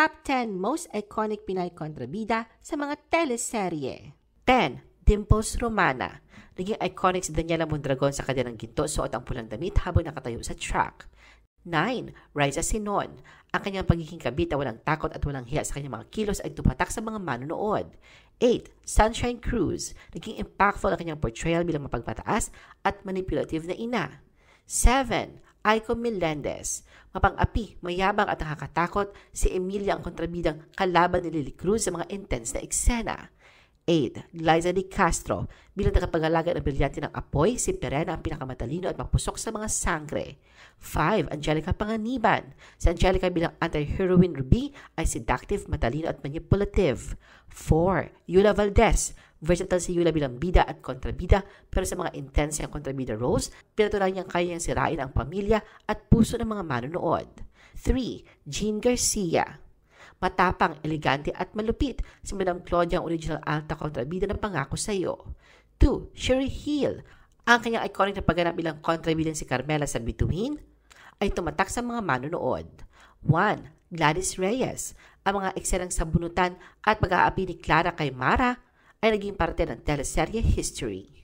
Top 10 Most Iconic Pinay Kontrabida sa mga teleserye. 10. Dimples Romana. Naging iconic si Daniela Mondragon sa kanyang ginto, suot ang pulang damit habang nakatayo sa track. 9. Raisa Sinon. Ang kanyang pagiging kabit na walang takot at walang hiya sa kanyang mga kilos ay tumatak sa mga manonood. 8. Sunshine Cruz. Naging impactful ang kanyang portrayal bilang mapagpataas at manipulative na ina. 7. Aiko Melendez. Mapang-api, mayabang at nakakatakot, si Emilia ang kontrabidang kalaban ni Lily Cruz sa mga intense na eksena. 8. Liza de Castro. Bilang nakapag-alaga ng brilyante ng apoy, si Perena ang pinakamatalino at mapusok sa mga sangre. 5. Angelica Panganiban. Si Angelica bilang anti-heroine Ruby ay seductive, matalino at manipulative. 4. Yula Valdez. Versatile si Yula bilang bida at kontrabida, pero sa mga intense ang kontrabida roles, pinatunayan niyang kaya niyang sirain ang pamilya at puso ng mga manonood. 3. Jean Garcia. Matapang, elegante at malupit, si Madam Claudia ang original alta kontrabida ng Pangako Sa'yo. 2. Sherry Hill. Ang kanyang iconic na pagganap bilang kontrabida si Carmela sa Bituin ay tumatak sa mga manonood. 1. Gladys Reyes. Ang mga eksenang sabunutan at pag-aapi ni Clara kay Mara ay naging parte ng teleserye history.